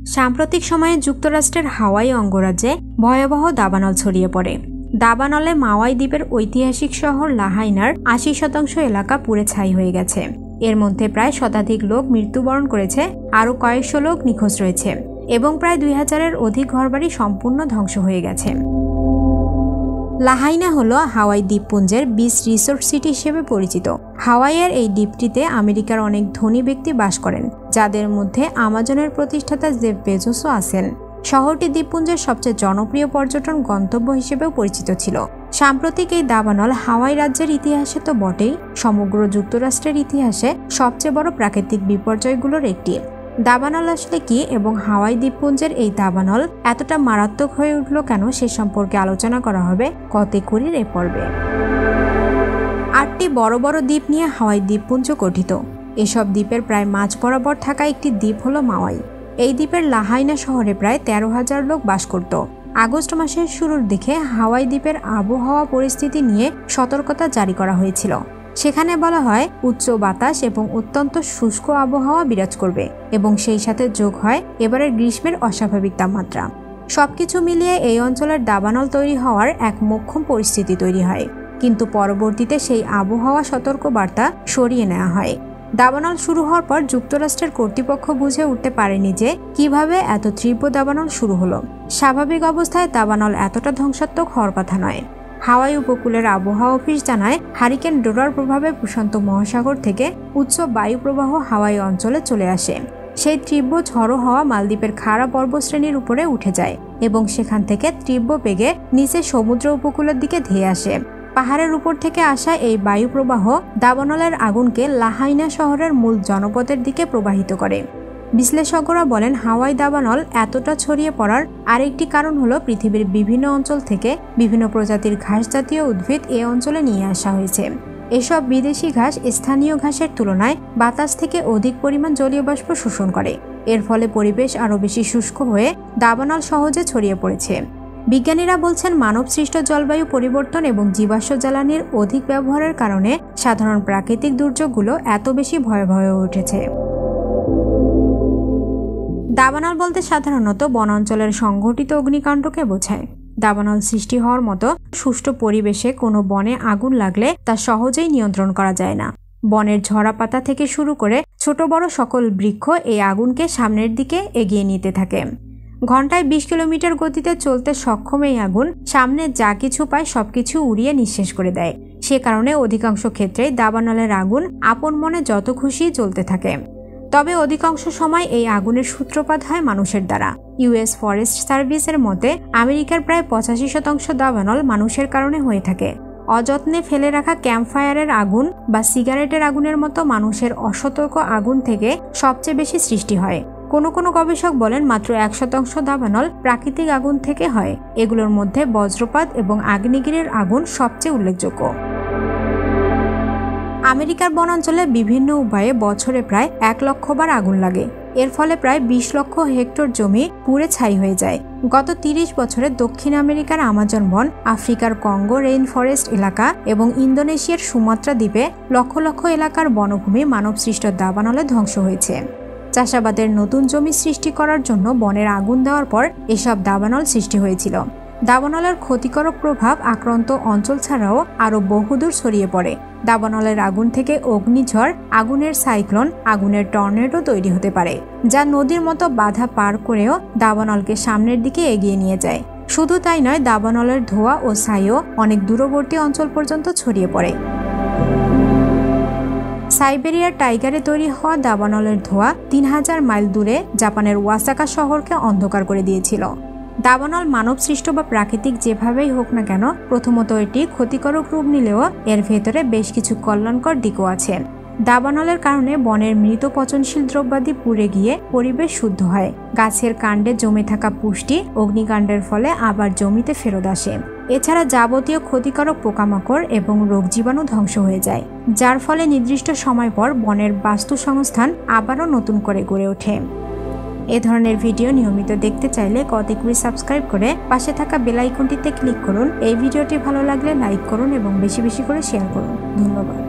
সাম্প্রতিক সময়ে যুক্তরাষ্ট্রের হাওয়াই অঙ্গরাজ্যে ভয়াবহ দাবানল ছড়িয়ে পড়ে। দাবানলে মাওয়াই দ্বীপের ঐতিহাসিক শহর লাহাইনার ৮০% এলাকা পুড়ে ছাই হয়ে গেছে। এর মধ্যে প্রায় শতাধিক লোক মৃত্যুবরণ করেছে, আরও কয়েকশো লোক নিখোঁজ রয়েছে এবং প্রায় ২০০০-এর অধিক ঘরবাড়ি সম্পূর্ণ ধ্বংস হয়ে গেছে। লাহাইনা হলো হাওয়াই দ্বীপপুঞ্জের বিচ রিসোর্ট সিটি হিসেবে পরিচিত। হাওয়াইয়ের এই দ্বীপটিতে আমেরিকার অনেক ধনী ব্যক্তি বাস করেন, যাদের মধ্যে আমাজনের প্রতিষ্ঠাতা জেফ বেজোসও আছেন। শহরটি দ্বীপপুঞ্জের সবচেয়ে জনপ্রিয় পর্যটন গন্তব্য হিসেবেও পরিচিত ছিল। সাম্প্রতিক এই দাবানল হাওয়াই রাজ্যের ইতিহাসে তো বটেই, সমগ্র যুক্তরাষ্ট্রের ইতিহাসে সবচেয়ে বড় প্রাকৃতিক বিপর্যয়গুলোর একটি। দাবানল আসলে কি এবং হাওয়াই দ্বীপপুঞ্জের এই দাবানল এতটা মারাত্মক হয়ে উঠল কেন সে সম্পর্কে আলোচনা করা হবে কতেকুরির এ পর্বে। ৮টি বড় বড় দ্বীপ নিয়ে হাওয়াই দ্বীপপুঞ্জ গঠিত। এসব দ্বীপের প্রায় মাঝ বরাবর থাকা একটি দ্বীপ হলো মাওয়াই। এই দ্বীপের লাহাইনা শহরে প্রায় ১৩,০০০ লোক বাস করত। আগস্ট মাসের শুরুর দিকে হাওয়াই দ্বীপের আবহাওয়া পরিস্থিতি নিয়ে সতর্কতা জারি করা হয়েছিল। সেখানে বলা হয় উচ্চ বাতাস এবং অত্যন্ত শুষ্ক আবহাওয়া বিরাজ করবে এবং সেই সাথে যোগ হয় এবারের গ্রীষ্মের অস্বাভাবিক তাপমাত্রা। সবকিছু মিলিয়ে এই অঞ্চলের দাবানল তৈরি হওয়ার এক মোক্ষম পরিস্থিতি তৈরি হয়, কিন্তু পরবর্তীতে সেই আবহাওয়া সতর্কবার্তা সরিয়ে নেওয়া হয়। দাবানল শুরু হওয়ার পর যুক্তরাষ্ট্রের কর্তৃপক্ষ বুঝে উঠতে পারেনি যে কিভাবে এত তীব্র দাবানল শুরু হলো। স্বাভাবিক অবস্থায় দাবানল এতটা ধ্বংসাত্মক হওয়ার কথা নয়। হাওয়াই উপকূলের আবহাওয়া অফিস জানায় হারিকেন ডোরার প্রভাবে প্রশান্ত মহাসাগর থেকে উচ্চ বায়ু প্রবাহ হাওয়াই অঞ্চলে চলে আসে। সেই তীব্র ঝড়ো হাওয়া মালদ্বীপের খাড়া পর্বতশ্রেণীর উপরে উঠে যায় এবং সেখান থেকে তীব্র বেগে নিচে সমুদ্র উপকূলের দিকে ধেয়ে আসে। পাহাড়ের উপর থেকে আসা এই বায়ু প্রবাহ দাবানলের আগুনকে লাহাইনা শহরের মূল জনপদের দিকে প্রবাহিত করে। বিশ্লেষকরা বলেন হাওয়াই দাবানল এতটা ছড়িয়ে পড়ার আরেকটি কারণ হলো পৃথিবীর বিভিন্ন অঞ্চল থেকে বিভিন্ন প্রজাতির ঘাস জাতীয় উদ্ভিদ এ অঞ্চলে নিয়ে আসা হয়েছে। এসব বিদেশি ঘাস স্থানীয় ঘাসের তুলনায় বাতাস থেকে অধিক পরিমাণ জলীয় বাষ্প শোষণ করে। এর ফলে পরিবেশ আরও বেশি শুষ্ক হয়ে দাবানল সহজে ছড়িয়ে পড়েছে। বিজ্ঞানীরা বলছেন মানবসৃষ্ট জলবায়ু পরিবর্তন এবং জীবাশ্ম জ্বালানির অধিক ব্যবহারের কারণে সাধারণ প্রাকৃতিক দুর্যোগগুলো এত বেশি ভয়াবহ হয়ে উঠেছে। দাবানল বলতে সাধারণত বনাঞ্চলের সংঘটিত অগ্নিকাণ্ডকে বোঝায়। দাবানল সৃষ্টি হওয়ার মতো সুষ্ঠু পরিবেশে কোনো বনে আগুন লাগলে তা সহজেই নিয়ন্ত্রণ করা যায় না। বনের ঝরা পাতা থেকে শুরু করে ছোট বড় সকল বৃক্ষ এই আগুনকে সামনের দিকে এগিয়ে নিতে থাকে। ঘন্টায় ২০ কিলোমিটার গতিতে চলতে সক্ষম এই আগুন সামনে যা কিছু পায় সবকিছু উড়িয়ে নিঃশেষ করে দেয়। সে কারণে অধিকাংশ ক্ষেত্রেই দাবানলের আগুন আপন মনে যত খুশি চলতে থাকে। তবে অধিকাংশ সময় এই আগুনের সূত্রপাত হয় মানুষের দ্বারা। ইউএস ফরেস্ট সার্ভিসের মতে আমেরিকার প্রায় ৮৫% দাবানল মানুষের কারণে হয়ে থাকে। অযত্নে ফেলে রাখা ক্যাম্পফায়ারের আগুন বা সিগারেটের আগুনের মতো মানুষের অসতর্ক আগুন থেকে সবচেয়ে বেশি সৃষ্টি হয়। কোনো কোনো গবেষক বলেন মাত্র ১% দাবানল প্রাকৃতিক আগুন থেকে হয়। এগুলোর মধ্যে বজ্রপাত এবং আগ্নেয়গিরির আগুন সবচেয়ে উল্লেখযোগ্য। আমেরিকার বনাঞ্চলে বিভিন্ন উপায়ে বছরে প্রায় ১ লক্ষ বার আগুন লাগে। এর ফলে প্রায় ২০ লক্ষ হেক্টর জমি পুড়ে ছাই হয়ে যায়। গত ৩০ বছরে দক্ষিণ আমেরিকার আমাজন বন, আফ্রিকার কঙ্গো রেইন ফরেস্ট এলাকা এবং ইন্দোনেশিয়ার সুমাত্রা দ্বীপে লক্ষ লক্ষ এলাকার বনভূমি মানবসৃষ্ট দাবানলে ধ্বংস হয়েছে। চাষাবাদের নতুন জমি সৃষ্টি করার জন্য বনের আগুন দেওয়ার পর এসব দাবানল সৃষ্টি হয়েছিল। দাবানলের ক্ষতিকারক প্রভাব আক্রান্ত অঞ্চল ছাড়াও আরও বহুদূর ছড়িয়ে পড়ে। দাবানলের আগুন থেকে অগ্নিঝড়, আগুনের সাইক্লোন, আগুনের টর্নেডো তৈরি হতে পারে, যা নদীর মতো বাধা পার করেও দাবানলকে সামনের দিকে এগিয়ে নিয়ে যায়। শুধু তাই নয়, দাবানলের ধোঁয়া ও ছাইও অনেক দূরবর্তী অঞ্চল পর্যন্ত ছড়িয়ে পড়ে। সাইবেরিয়ার টাইগারে তৈরি হওয়া দাবানলের ধোঁয়া ৩০০০ মাইল দূরে জাপানের ওয়াসাকা শহরকে অন্ধকার করে দিয়েছিল। দাবানল মানবসৃষ্ট বা প্রাকৃতিক যেভাবেই হোক না কেন, প্রথমত এটি ক্ষতিকারক রূপ নিলেও এর ভেতরে বেশ কিছু কল্যাণকর দিকও আছে। দাবানলের কারণে বনের মৃত পচনশীল দ্রব্যাদি পুড়ে গিয়ে পরিবেশ শুদ্ধ হয়। গাছের কাণ্ডে জমে থাকা পুষ্টি অগ্নিকাণ্ডের ফলে আবার জমিতে ফেরত আসে। এছাড়া যাবতীয় ক্ষতিকারক পোকামাকড় এবং রোগ জীবাণু ধ্বংস হয়ে যায়, যার ফলে নির্দিষ্ট সময় পর বনের বাস্তু সংস্থান আবারও নতুন করে গড়ে ওঠে। এ ধরনের ভিডিও নিয়মিত দেখতে চাইলে কতেকুরি সাবস্ক্রাইব করে পাশে থাকা বেল আইকনটিতে ক্লিক করুন। এই ভিডিওটি ভালো লাগলে লাইক করুন এবং বেশি বেশি করে শেয়ার করুন। ধন্যবাদ।